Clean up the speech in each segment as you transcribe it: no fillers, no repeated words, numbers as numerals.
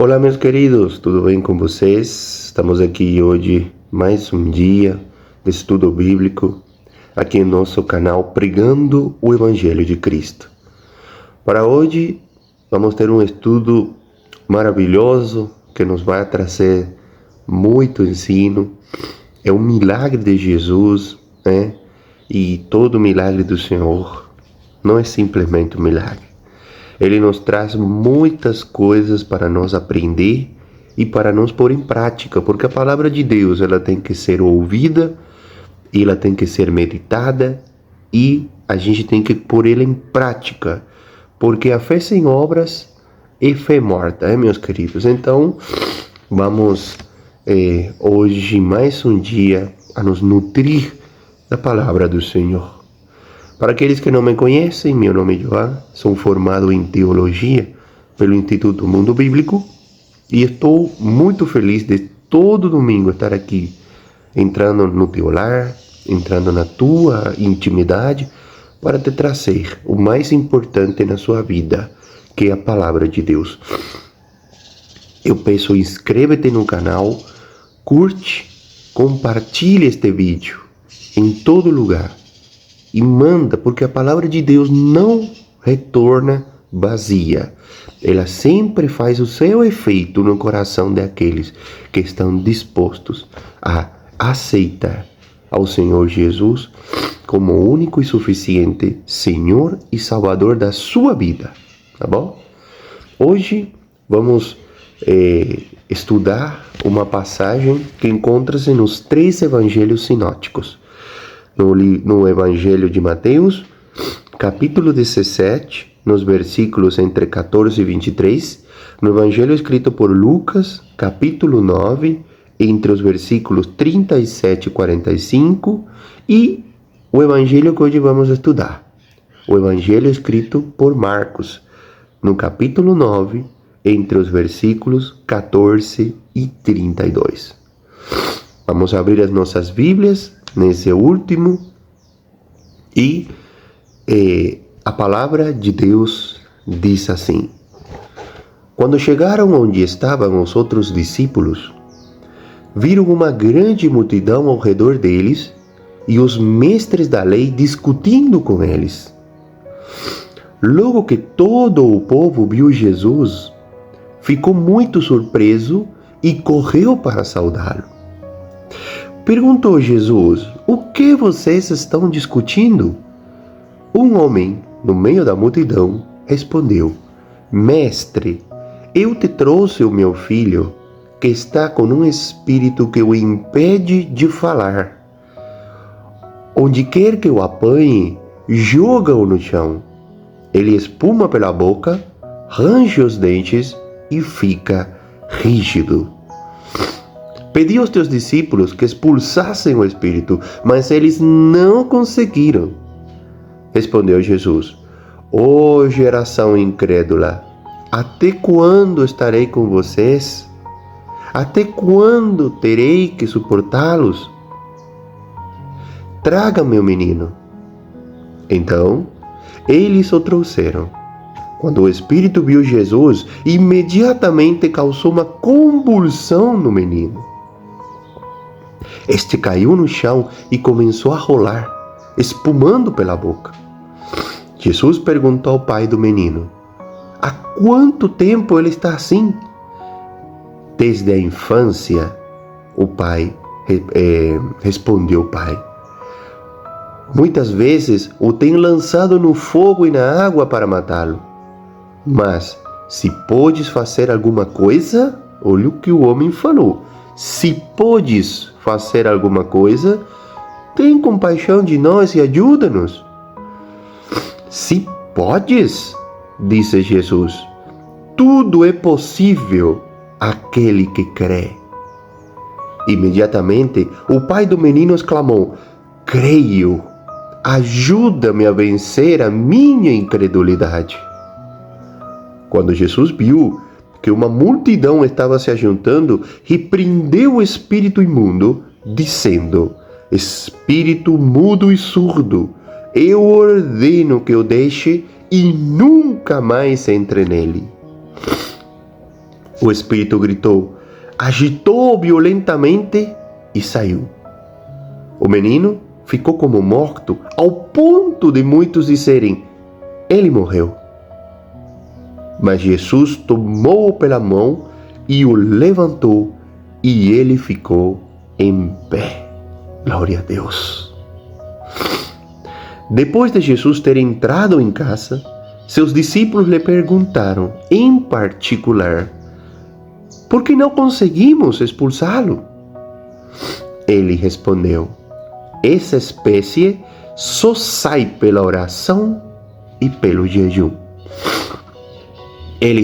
Olá, meus queridos, tudo bem com vocês? Estamos aqui hoje, mais um dia de estudo bíblico, aqui em nosso canal Pregando o Evangelho de Cristo. Para hoje, vamos ter um estudo maravilhoso que nos vai trazer muito ensino. É um milagre de Jesus, né? E todo milagre do Senhor não é simplesmente um milagre. Ele nos traz muitas coisas para nós aprender e para nós pôr em prática, porque a palavra de Deus ela tem que ser ouvida, ela tem que ser meditada e a gente tem que pôr ela em prática, porque a fé sem obras é fé morta, meus queridos? Então, vamos hoje mais um dia a nos nutrir da palavra do Senhor. Para aqueles que não me conhecem, meu nome é João, sou formado em Teologia pelo Instituto Mundo Bíblico e estou muito feliz de todo domingo estar aqui, entrando no teu lar, entrando na tua intimidade, para te trazer o mais importante na sua vida, que é a Palavra de Deus. Eu peço, inscreve-te no canal, curte, compartilhe este vídeo em todo lugar. E manda, porque a palavra de Deus não retorna vazia. Ela sempre faz o seu efeito no coração daqueles que estão dispostos a aceitar ao Senhor Jesus como o único e suficiente Senhor e Salvador da sua vida. Tá bom? Hoje vamos estudar uma passagem que encontra-se nos 3 evangelhos sinóticos. No Evangelho de Mateus, capítulo 17, nos versículos entre 14 e 23, no Evangelho escrito por Lucas, capítulo 9, entre os versículos 37 e 45, e o Evangelho que hoje vamos estudar, o Evangelho escrito por Marcos, no capítulo 9, entre os versículos 14 e 32. Vamos abrir as nossas Bíblias nesse último, e a palavra de Deus diz assim: Quando chegaram onde estavam os outros discípulos, viram uma grande multidão ao redor deles e os mestres da lei discutindo com eles. Logo que todo o povo viu Jesus, ficou muito surpreso e correu para saudá-lo. Perguntou Jesus: O que vocês estão discutindo? Um homem, no meio da multidão, respondeu: Mestre, eu te trouxe o meu filho, que está com um espírito que o impede de falar. Onde quer que o apanhe, joga-o no chão. Ele espuma pela boca, range os dentes e fica rígido. Pedi aos teus discípulos que expulsassem o espírito, mas eles não conseguiram. Respondeu Jesus: Ó geração incrédula, até quando estarei com vocês? Até quando terei que suportá-los? Traga-me o menino. Então, eles o trouxeram. Quando o espírito viu Jesus, imediatamente causou uma convulsão no menino. Este caiu no chão e começou a rolar, espumando pela boca. Jesus perguntou ao pai do menino: Há quanto tempo ele está assim? Desde a infância, o pai respondeu o pai. Muitas vezes o tem lançado no fogo e na água para matá-lo. Mas, se podes fazer alguma coisa, olha o que o homem falou. Se podes fazer alguma coisa, tem compaixão de nós e ajuda-nos. Se podes, disse Jesus, tudo é possível àquele que crê. Imediatamente, o pai do menino exclamou: Creio, ajuda-me a vencer a minha incredulidade. Quando Jesus viu que uma multidão estava se ajuntando, repreendeu o espírito imundo, dizendo: Espírito mudo e surdo, eu ordeno que o deixe e nunca mais entre nele. O espírito gritou, agitou violentamente e saiu. O menino ficou como morto, ao ponto de muitos dizerem, ele morreu. Mas Jesus tomou-o pela mão e o levantou, e ele ficou em pé. Glória a Deus. Depois de Jesus ter entrado em casa, seus discípulos lhe perguntaram, em particular, por que não conseguimos expulsá-lo? Ele respondeu, essa espécie só sai pela oração e pelo jejum. Ele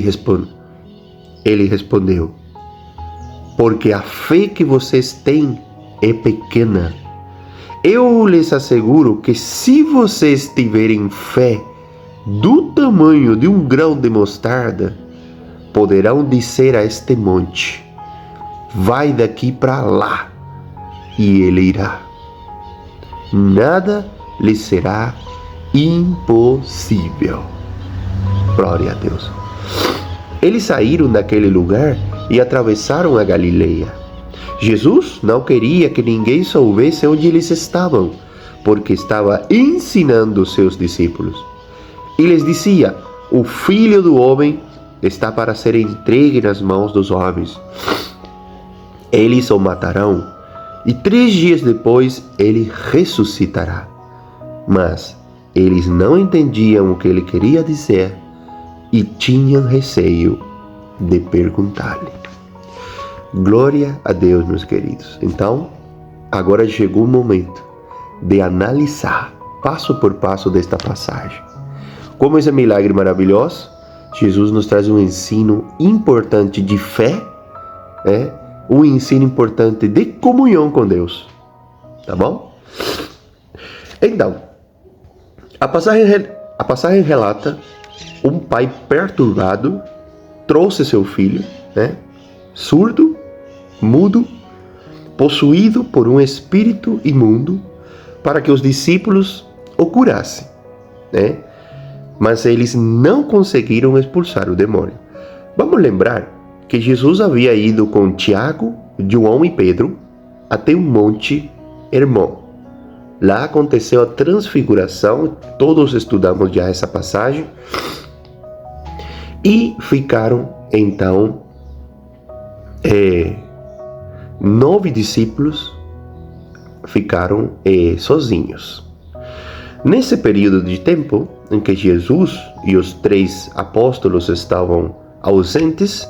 respondeu, porque a fé que vocês têm é pequena. Eu lhes asseguro que se vocês tiverem fé do tamanho de um grão de mostarda, poderão dizer a este monte, vai daqui para lá, e ele irá. Nada lhe será impossível. Glória a Deus. Eles saíram daquele lugar e atravessaram a Galileia. Jesus não queria que ninguém soubesse onde eles estavam, porque estava ensinando seus discípulos. E lhes dizia, o Filho do Homem está para ser entregue nas mãos dos homens. Eles o matarão, e 3 dias depois ele ressuscitará. Mas eles não entendiam o que ele queria dizer e tinham receio de perguntar-lhe. Glória a Deus, meus queridos. Então, agora chegou o momento de analisar passo por passo desta passagem. Como esse milagre maravilhoso, Jesus nos traz um ensino importante de fé, um ensino importante de comunhão com Deus. Tá bom? Então, a passagem relata um pai perturbado trouxe seu filho, surdo, mudo, possuído por um espírito imundo, para que os discípulos o curassem, Mas eles não conseguiram expulsar o demônio. Vamos lembrar que Jesus havia ido com Tiago, João e Pedro até o Monte Hermon. Lá aconteceu a transfiguração, todos estudamos já essa passagem, e ficaram então 9 discípulos ficaram sozinhos. Nesse período de tempo em que Jesus e os 3 apóstolos estavam ausentes,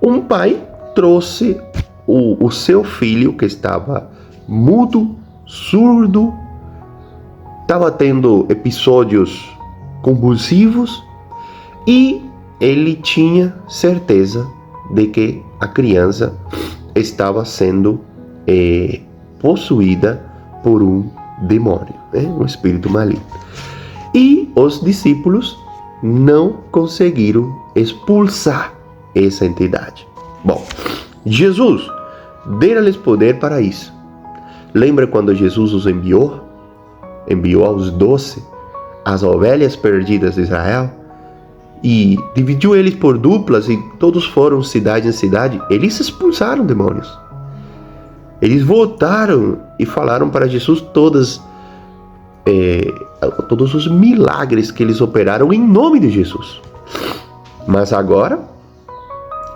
um pai trouxe o seu filho que estava mudo, surdo, estava tendo episódios convulsivos e ele tinha certeza de que a criança estava sendo possuída por um demônio, um espírito maligno. E os discípulos não conseguiram expulsar essa entidade. Bom, Jesus dera-lhes poder para isso. Lembra quando Jesus os enviou aos 12 as ovelhas perdidas de Israel e dividiu eles por duplas e todos foram cidade em cidade? Eles expulsaram demônios. Eles voltaram e falaram para Jesus todos os milagres que eles operaram em nome de Jesus. Mas agora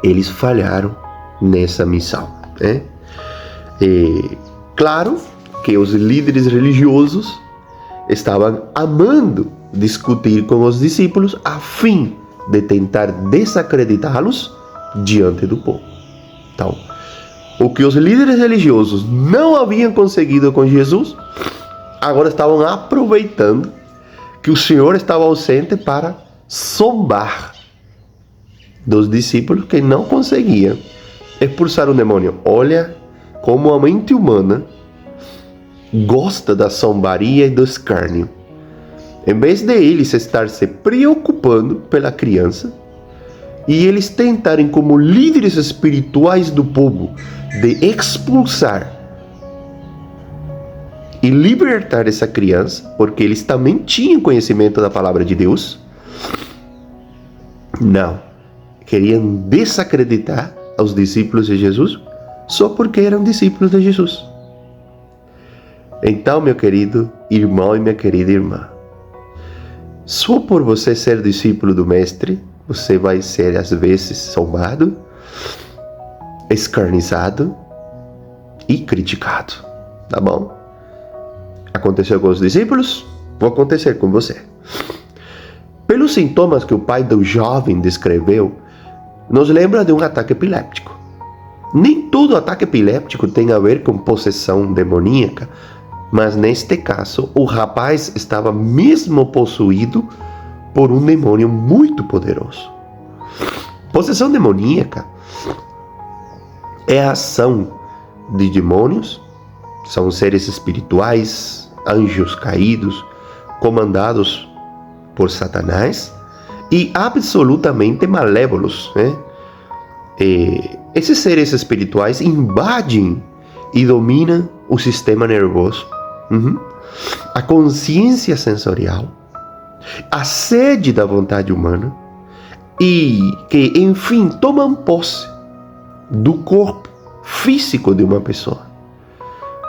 eles falharam nessa missão. Claro que os líderes religiosos estavam amando discutir com os discípulos a fim de tentar desacreditá-los diante do povo. Então, o que os líderes religiosos não haviam conseguido com Jesus, agora estavam aproveitando que o Senhor estava ausente para zombar dos discípulos que não conseguiam expulsar o demônio. Olha como a mente humana gosta da zombaria e do escárnio. Em vez de eles estar se preocupando pela criança e eles tentarem, como líderes espirituais do povo, de expulsar e libertar essa criança, porque eles também tinham conhecimento da palavra de Deus. Não. queriam desacreditar aos discípulos de Jesus só porque eram discípulos de Jesus. Então, meu querido irmão e minha querida irmã, só por você ser discípulo do Mestre, você vai ser às vezes zombado, escarnizado e criticado, tá bom? Aconteceu com os discípulos, vai acontecer com você. Pelos sintomas que o pai do jovem descreveu, nos lembra de um ataque epiléptico. Nem todo ataque epiléptico tem a ver com possessão demoníaca, mas neste caso, o rapaz estava mesmo possuído por um demônio muito poderoso. Possessão demoníaca é a ação de demônios, são seres espirituais, anjos caídos, comandados por Satanás e absolutamente malévolos, né? Esses seres espirituais invadem e dominam o sistema nervoso, a consciência sensorial, a sede da vontade humana e que, enfim, tomam posse do corpo físico de uma pessoa,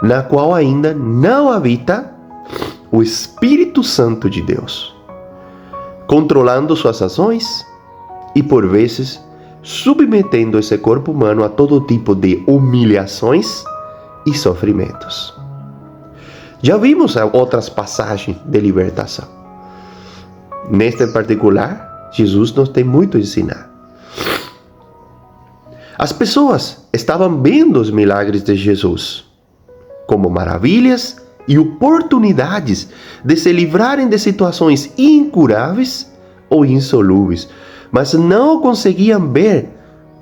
na qual ainda não habita o Espírito Santo de Deus, controlando suas ações e, por vezes, submetendo esse corpo humano a todo tipo de humilhações e sofrimentos. Já vimos outras passagens de libertação. Nesta em particular, Jesus nos tem muito a ensinar. As pessoas estavam vendo os milagres de Jesus como maravilhas e oportunidades de se livrarem de situações incuráveis ou insolúveis, mas não conseguiam ver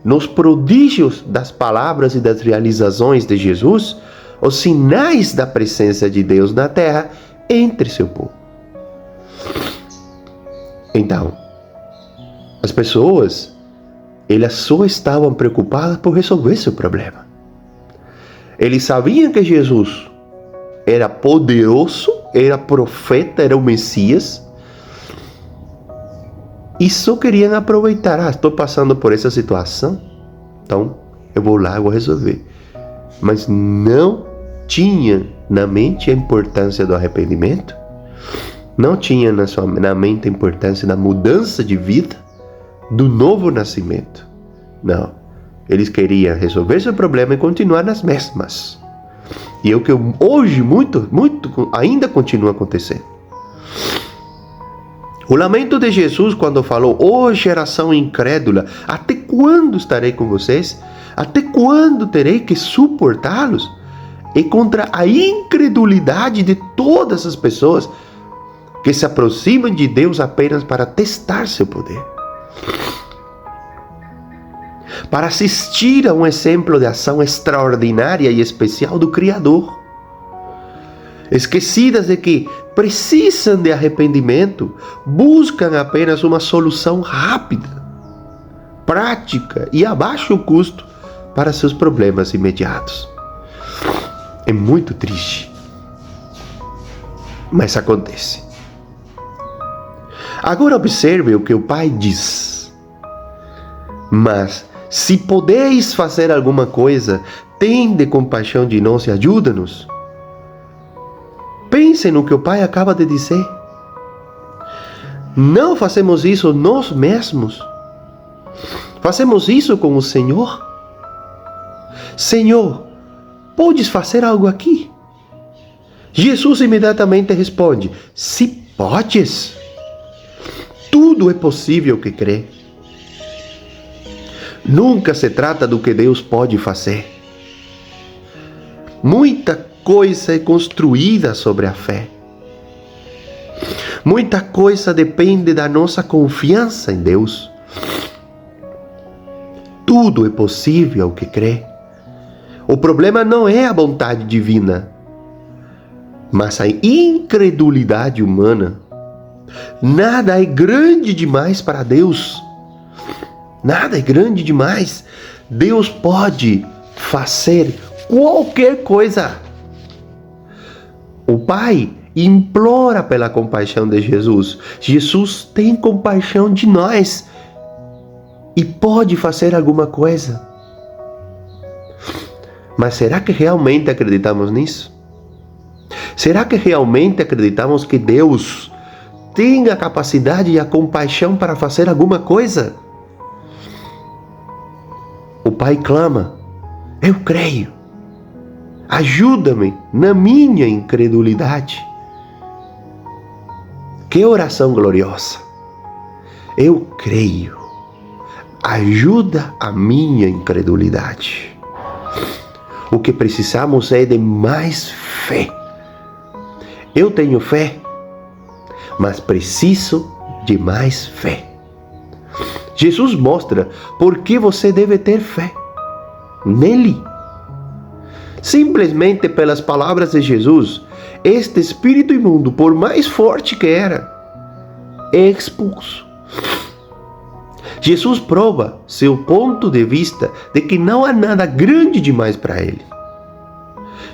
nos prodígios das palavras e das realizações de Jesus os sinais da presença de Deus na terra entre seu povo. Então, as pessoas, elas só estavam preocupadas por resolver seu problema. Eles sabiam que Jesus era poderoso, era profeta, era o Messias, e só queriam aproveitar. Estou passando por essa situação, então eu vou lá, eu vou resolver. Mas não tinha na mente a importância do arrependimento, não tinha na mente a importância da mudança de vida, do novo nascimento. Não, eles queriam resolver seu problema e continuar nas mesmas. E é o que hoje muito ainda continua acontecendo. O lamento de Jesus quando falou: "Ó geração incrédula, até quando estarei com vocês? Até quando terei que suportá-los?" É contra a incredulidade de todas as pessoas que se aproximam de Deus apenas para testar seu poder, para assistir a um exemplo de ação extraordinária e especial do Criador, esquecidas de que precisam de arrependimento, buscam apenas uma solução rápida, prática e a baixo custo para seus problemas imediatos. É muito triste, mas acontece. Agora observe o que o Pai diz: "Mas se podeis fazer alguma coisa, tende compaixão de nós e ajuda-nos." Pense no que o Pai acaba de dizer. Não fazemos isso nós mesmos. Fazemos isso com o Senhor. "Senhor, podes fazer algo aqui?" Jesus imediatamente responde: "Se podes, tudo é possível que crê." Nunca se trata do que Deus pode fazer. Muita coisa é construída sobre a fé. Muita coisa depende da nossa confiança em Deus. Tudo é possível ao que crê. O problema não é a vontade divina, mas a incredulidade humana. Nada é grande demais para Deus. Nada é grande demais. Deus pode fazer qualquer coisa. O Pai implora pela compaixão de Jesus. Jesus tem compaixão de nós. e pode fazer alguma coisa. Mas será que realmente acreditamos nisso? Será que realmente acreditamos que Deus tem a capacidade e a compaixão para fazer alguma coisa? O pai clama: eu creio. Ajuda-me na minha incredulidade. Que oração gloriosa! Eu creio. Ajuda a minha incredulidade. O que precisamos é de mais fé. Eu tenho fé, mas preciso de mais fé. Jesus mostra por que você deve ter fé nele. Simplesmente pelas palavras de Jesus, este espírito imundo, por mais forte que era, é expulso. Jesus prova seu ponto de vista de que não há nada grande demais para ele.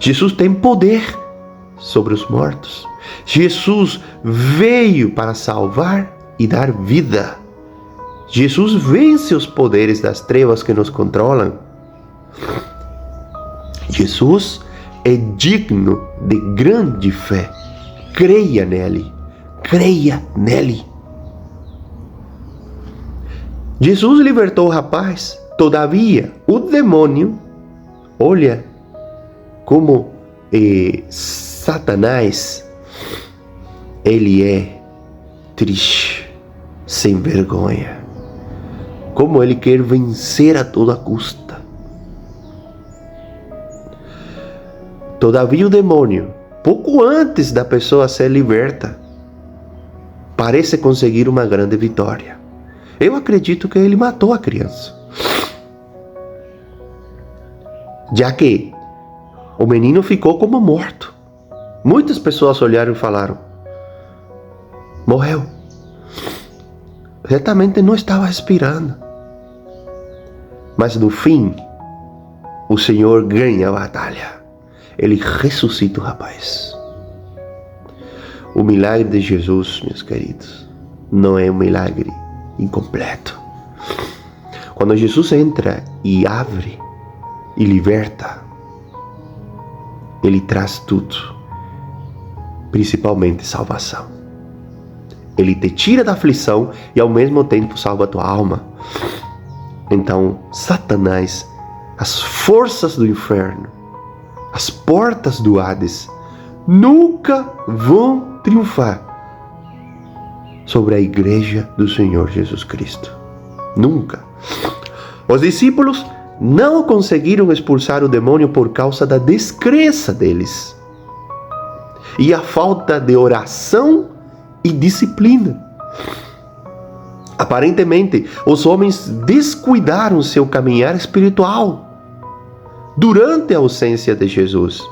Jesus tem poder sobre os mortos. Jesus veio para salvar e dar vida. Jesus vence os poderes das trevas que nos controlam. Jesus é digno de grande fé. Creia nele. Creia nele. Jesus libertou o rapaz. Todavia, o demônio, olha como Satanás, ele é triste, sem vergonha. Como ele quer vencer a toda custa. Todavia o demônio, pouco antes da pessoa ser liberta, parece conseguir uma grande vitória. Eu acredito que ele matou a criança. Já que o menino ficou como morto. Muitas pessoas olharam e falaram: morreu. Certamente não estava respirando. Mas no fim, o Senhor ganha a batalha. Ele ressuscita o rapaz. O milagre de Jesus, meus queridos, não é um milagre incompleto. Quando Jesus entra e abre e liberta, ele traz tudo, principalmente salvação. Ele te tira da aflição e ao mesmo tempo salva a tua alma. Então, Satanás, as forças do inferno, as portas do Hades, nunca vão triunfar sobre a igreja do Senhor Jesus Cristo. Nunca. Os discípulos não conseguiram expulsar o demônio por causa da descrença deles e a falta de oração e disciplina. Aparentemente, os homens descuidaram seu caminhar espiritual durante a ausência de Jesus.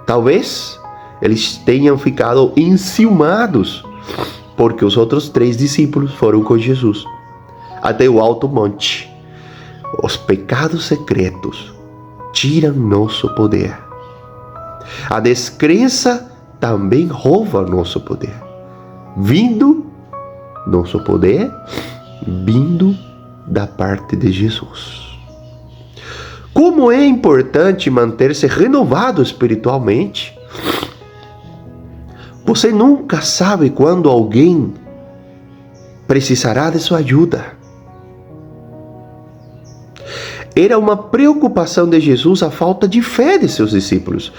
Talvez eles tenham ficado enciumados porque os outros 3 discípulos foram com Jesus até o alto monte. Os pecados secretos tiram nosso poder. A descrença também rouba nosso poder. Nosso poder vindo da parte de Jesus. Como é importante manter-se renovado espiritualmente. Você nunca sabe quando alguém precisará de sua ajuda. Era uma preocupação de Jesus a falta de fé de seus discípulos.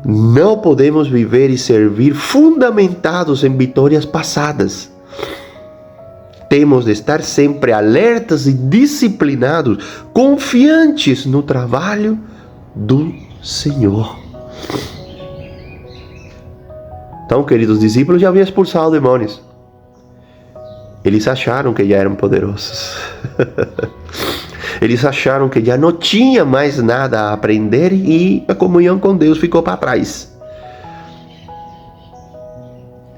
Não podemos viver e servir fundamentados em vitórias passadas. Temos de estar sempre alertas e disciplinados, confiantes no trabalho do Senhor. Então, queridos discípulos, já haviam expulsado demônios. Eles acharam que já eram poderosos. Eles acharam que já não tinha mais nada a aprender e a comunhão com Deus ficou para trás.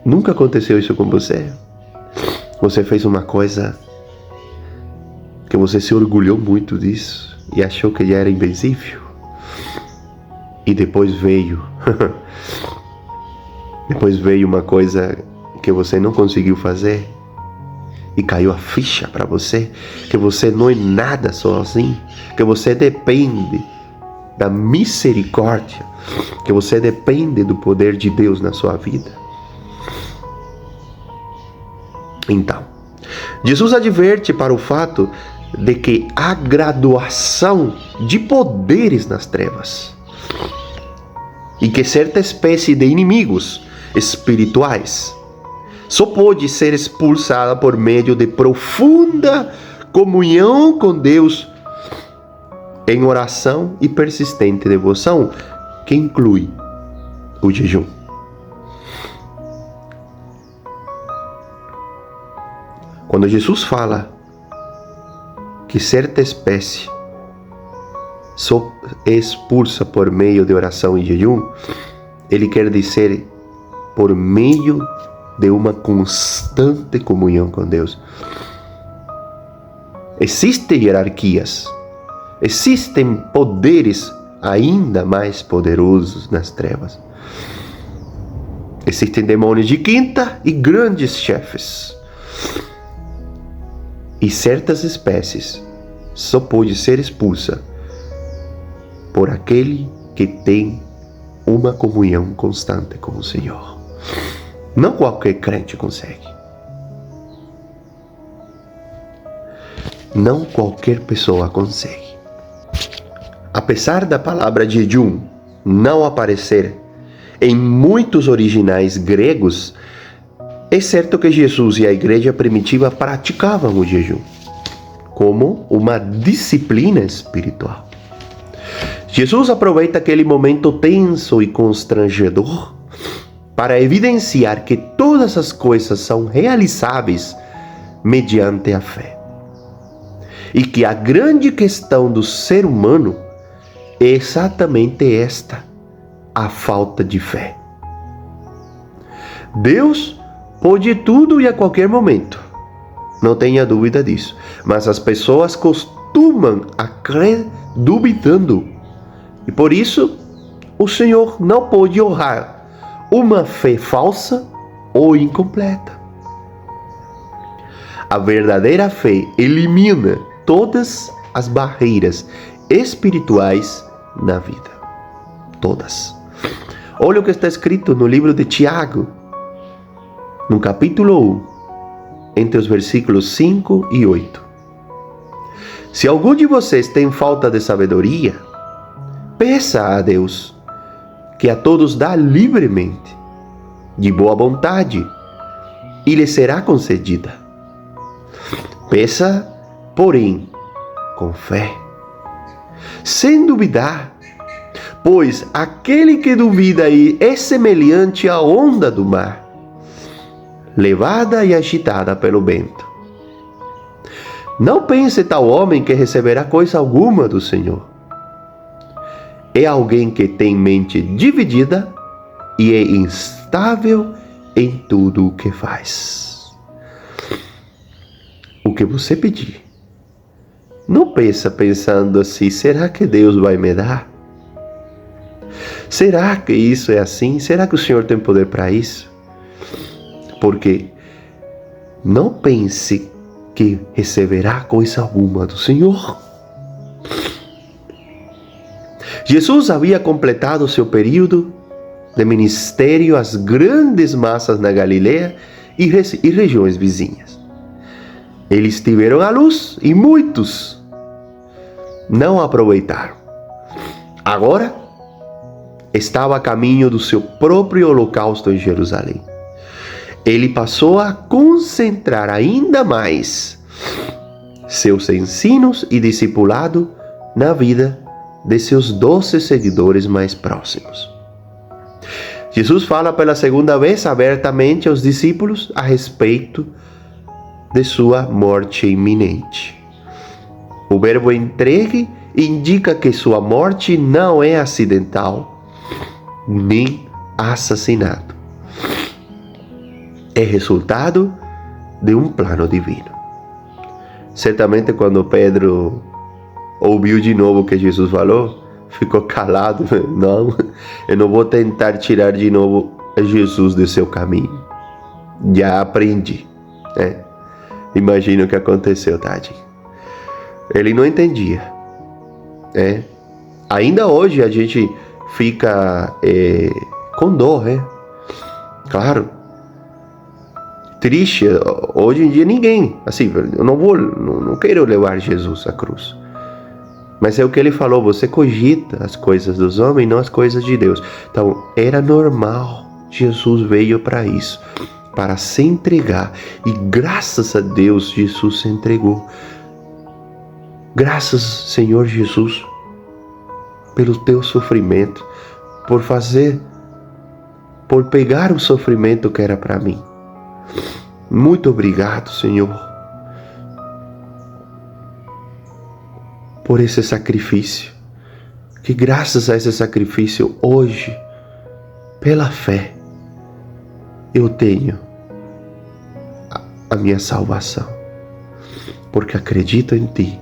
Nunca aconteceu isso com você? Você fez uma coisa que você se orgulhou muito disso e achou que já era invencível. E depois veio uma coisa que você não conseguiu fazer e caiu a ficha para você que você não é nada sozinho, que você depende da misericórdia, que você depende do poder de Deus na sua vida? Então, Jesus adverte para o fato de que há graduação de poderes nas trevas e que certa espécie de inimigos espirituais só pode ser expulsada por meio de profunda comunhão com Deus em oração e persistente devoção, que inclui o jejum. Quando Jesus fala que certa espécie só é expulsa por meio de oração e jejum, ele quer dizer por meio de uma constante comunhão com Deus. Existem hierarquias, existem poderes ainda mais poderosos nas trevas. Existem demônios de quinta e grandes chefes. E certas espécies só pode ser expulsa por aquele que tem uma comunhão constante com o Senhor. Não qualquer crente consegue. Não qualquer pessoa consegue. Apesar da palavra jejum não aparecer em muitos originais gregos, é certo que Jesus e a igreja primitiva praticavam o jejum como uma disciplina espiritual. Jesus aproveita aquele momento tenso e constrangedor para evidenciar que todas as coisas são realizáveis mediante a fé. E que a grande questão do ser humano é exatamente esta: a falta de fé. Deus pode tudo e a qualquer momento, não tenha dúvida disso, mas as pessoas costumam a crer duvidando, e por isso o Senhor não pode honrar uma fé falsa ou incompleta. A verdadeira fé elimina todas as barreiras espirituais na vida. Todas. Olha o que está escrito no livro de Tiago, no capítulo 1, entre os versículos 5 e 8. Se algum de vocês tem falta de sabedoria, peça a Deus, que a todos dá livremente, de boa vontade, e lhe será concedida. Peça, porém, com fé, sem duvidar, pois aquele que duvida é semelhante à onda do mar, levada e agitada pelo vento. Não pense tal homem que receberá coisa alguma do Senhor. É alguém que tem mente dividida e é instável em tudo o que faz. O que você pedir, não pensa pensando assim: será que Deus vai me dar? Será que isso é assim? Será que o Senhor tem poder para isso? Porque não pense que receberá coisa alguma do Senhor. Jesus havia completado seu período de ministério às grandes massas na Galileia e regiões vizinhas. Eles tiveram a luz e muitos não aproveitaram. Agora estava a caminho do seu próprio holocausto em Jerusalém. Ele passou a concentrar ainda mais seus ensinos e discipulado na vida de seus 12 seguidores mais próximos. Jesus fala pela segunda vez abertamente aos discípulos a respeito de sua morte iminente. O verbo entregue indica que sua morte não é acidental, nem assassinato. É resultado de um plano divino. Certamente quando Pedro ouviu de novo o que Jesus falou, ficou calado. Não, eu não vou tentar tirar de novo Jesus do seu caminho. Já aprendi. Imagina o que aconteceu, tadinho. Ele não entendia. Ainda hoje a gente fica com dor, Claro. Triste. Hoje em dia ninguém, assim, eu não quero levar Jesus à cruz. Mas é o que ele falou, você cogita as coisas dos homens, não as coisas de Deus. Então, era normal. Jesus veio para isso, para se entregar. E graças a Deus, Jesus se entregou. Graças, Senhor Jesus, pelo teu sofrimento, por pegar o sofrimento que era para mim. Muito obrigado, Senhor, por esse sacrifício. Que graças a esse sacrifício, hoje, pela fé, eu tenho a minha salvação. Porque acredito em Ti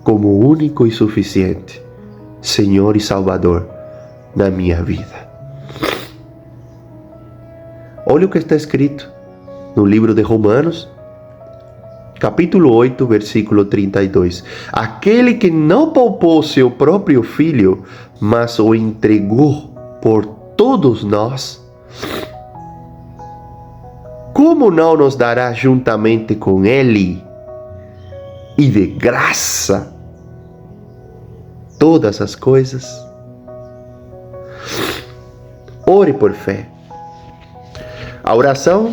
como único e suficiente Senhor e Salvador na minha vida. Olha o que está escrito no livro de Romanos, capítulo 8, versículo 32. Aquele que não poupou seu próprio filho, mas o entregou por todos nós, como não nos dará juntamente com ele e de graça todas as coisas? Ore por fé. A oração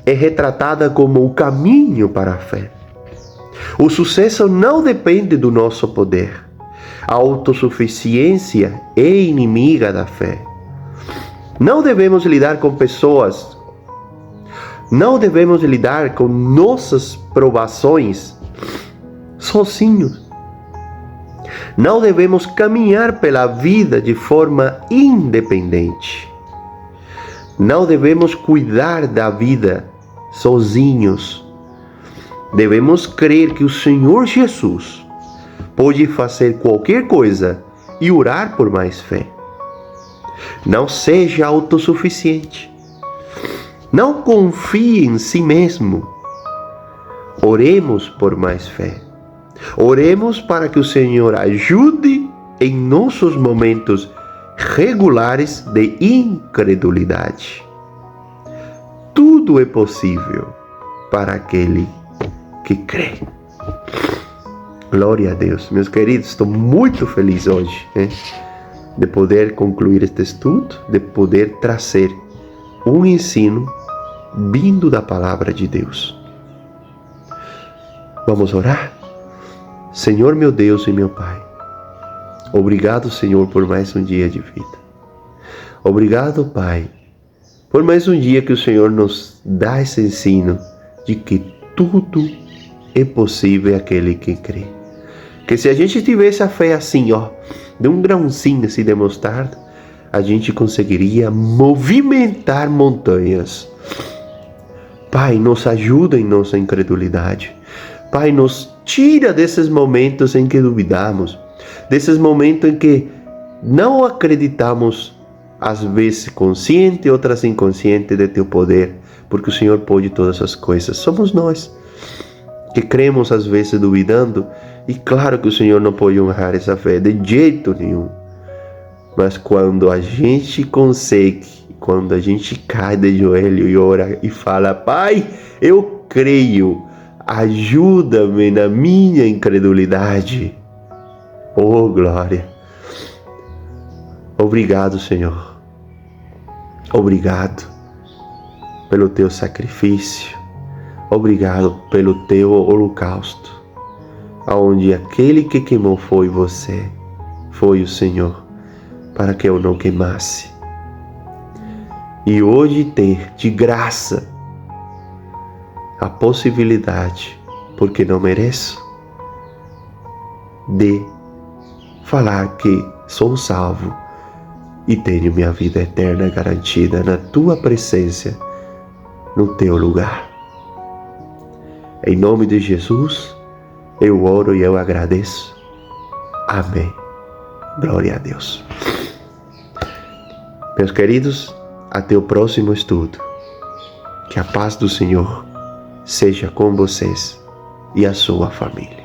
é retratada como o caminho para a fé. O sucesso não depende do nosso poder. A autossuficiência é inimiga da fé. Não devemos lidar com pessoas, não devemos lidar com nossas provações sozinhos. Não devemos caminhar pela vida de forma independente. Não devemos cuidar da vida sozinhos. Devemos crer que o Senhor Jesus pode fazer qualquer coisa e orar por mais fé. Não seja autossuficiente. Não confie em si mesmo. Oremos por mais fé. Oremos para que o Senhor ajude em nossos momentos regulares de incredulidade. Tudo é possível para aquele que crê. Glória a Deus. Meus queridos, estou muito feliz hoje de poder concluir este estudo, de poder trazer um ensino vindo da palavra de Deus. Vamos orar? Senhor, meu Deus e meu Pai, obrigado, Senhor, por mais um dia de vida. Obrigado, Pai, por mais um dia que o Senhor nos dá esse ensino de que tudo é possível àquele que crê. Que se a gente tivesse a fé assim, de um grãozinho assim de mostarda, a gente conseguiria movimentar montanhas. Pai, nos ajuda em nossa incredulidade. Pai, nos tira desses momentos em que duvidamos, desses momentos em que não acreditamos, às vezes consciente, outras inconsciente de Teu poder, porque o Senhor pode todas as coisas. Somos nós que cremos às vezes duvidando, e claro que o Senhor não pode honrar essa fé de jeito nenhum. Mas quando a gente consegue, quando a gente cai de joelho e ora e fala: Pai, eu creio, ajuda-me na minha incredulidade. Oh, glória! Obrigado, Senhor. Obrigado pelo Teu sacrifício. Obrigado pelo Teu holocausto, aonde aquele que queimou foi você, foi o Senhor, para que eu não queimasse. E hoje ter de graça a possibilidade, porque não mereço, de falar que sou salvo e tenho minha vida eterna garantida na Tua presença, no Teu lugar. Em nome de Jesus, eu oro e eu agradeço. Amém. Glória a Deus. Meus queridos, até o próximo estudo. Que a paz do Senhor seja com vocês e a sua família.